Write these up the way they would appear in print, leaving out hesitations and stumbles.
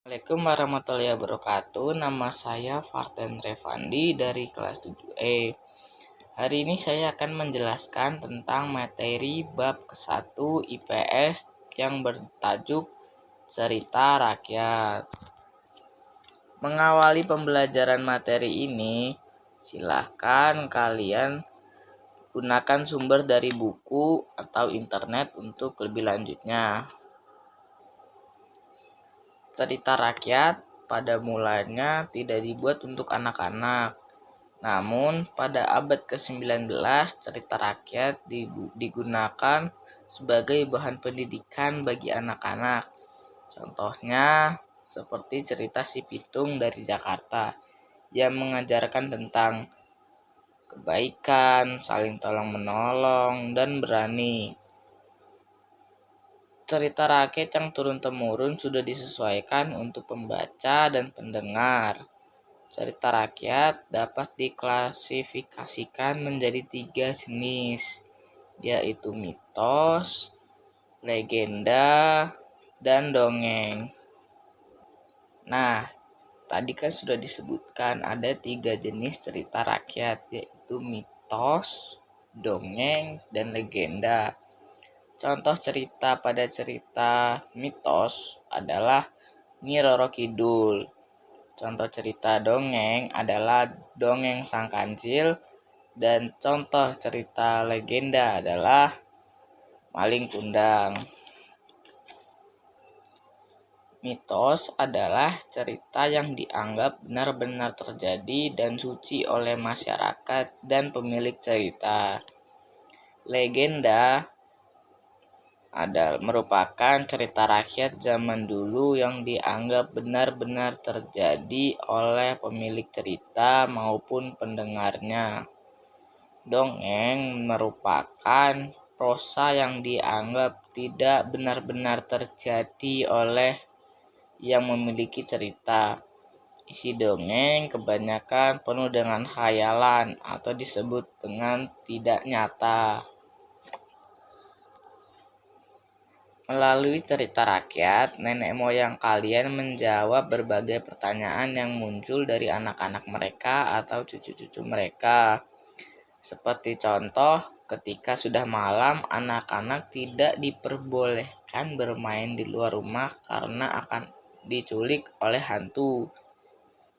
Assalamualaikum warahmatullahi wabarakatuh. Nama saya Farten Revandi dari kelas 7E. Hari ini saya akan menjelaskan tentang materi bab ke-1 IPS yang bertajuk Cerita Rakyat. Mengawali pembelajaran materi ini, silahkan kalian gunakan sumber dari buku atau internet untuk lebih lanjutnya. Cerita rakyat pada mulanya tidak dibuat untuk anak-anak. Namun, pada abad ke-19, cerita rakyat digunakan sebagai bahan pendidikan bagi anak-anak. Contohnya, seperti cerita Si Pitung dari Jakarta yang mengajarkan tentang kebaikan, saling tolong-menolong, dan berani. Cerita rakyat yang turun-temurun sudah disesuaikan untuk pembaca dan pendengar. Cerita rakyat dapat diklasifikasikan menjadi 3 jenis, yaitu mitos, legenda, dan dongeng. Nah, tadi kan sudah disebutkan ada 3 jenis cerita rakyat, yaitu mitos, dongeng, dan legenda. Contoh cerita pada cerita mitos adalah Nyi Roro Kidul. Contoh cerita dongeng adalah Dongeng Sang Kancil. Dan contoh cerita legenda adalah Malin Kundang. Mitos adalah cerita yang dianggap benar-benar terjadi dan suci oleh masyarakat dan pemilik cerita. Legenda merupakan cerita rakyat zaman dulu yang dianggap benar-benar terjadi oleh pemilik cerita maupun pendengarnya. Dongeng merupakan prosa yang dianggap tidak benar-benar terjadi oleh yang memiliki cerita. Isi dongeng kebanyakan penuh dengan khayalan atau disebut dengan tidak nyata. Melalui cerita rakyat, nenek moyang kalian menjawab berbagai pertanyaan yang muncul dari anak-anak mereka atau cucu-cucu mereka. Seperti contoh, ketika sudah malam, anak-anak tidak diperbolehkan bermain di luar rumah karena akan diculik oleh hantu.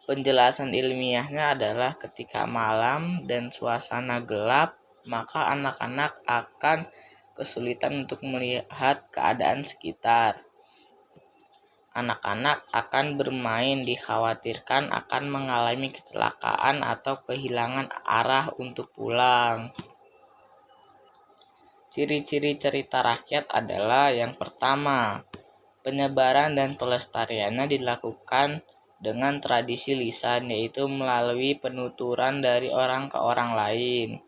Penjelasan ilmiahnya adalah ketika malam dan suasana gelap, maka anak-anak akan kesulitan untuk melihat keadaan sekitar. Anak-anak akan bermain dikhawatirkan akan mengalami kecelakaan atau kehilangan arah untuk pulang. Ciri-ciri cerita rakyat adalah yang pertama, penyebaran dan pelestariannya dilakukan dengan tradisi lisan, yaitu melalui penuturan dari orang ke orang lain.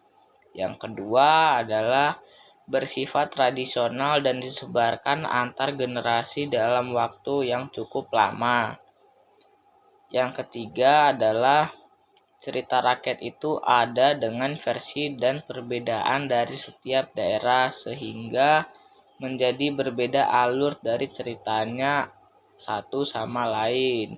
Yang kedua adalah bersifat tradisional dan disebarkan antar generasi dalam waktu yang cukup lama. Yang ketiga adalah cerita rakyat itu ada dengan versi dan perbedaan dari setiap daerah sehingga menjadi berbeda alur dari ceritanya satu sama lain.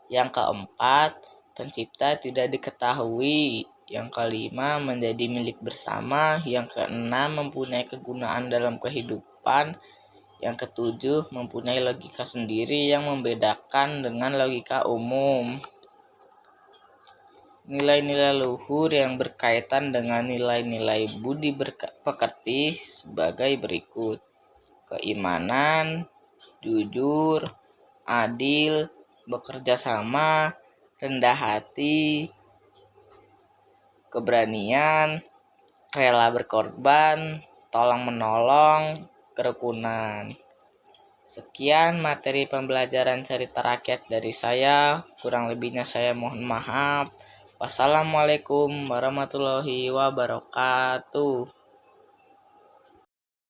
Yang keempat, pencipta tidak diketahui. Yang kelima, menjadi milik bersama. Yang keenam, mempunyai kegunaan dalam kehidupan. Yang ketujuh, mempunyai logika sendiri yang membedakan dengan logika umum. Nilai-nilai luhur yang berkaitan dengan nilai-nilai budi pekerti sebagai berikut. Keimanan, jujur, adil, bekerja sama, rendah hati, keberanian, rela berkorban, tolong menolong, kerukunan. Sekian materi pembelajaran cerita rakyat dari saya. Kurang lebihnya saya mohon maaf. Wassalamualaikum warahmatullahi wabarakatuh.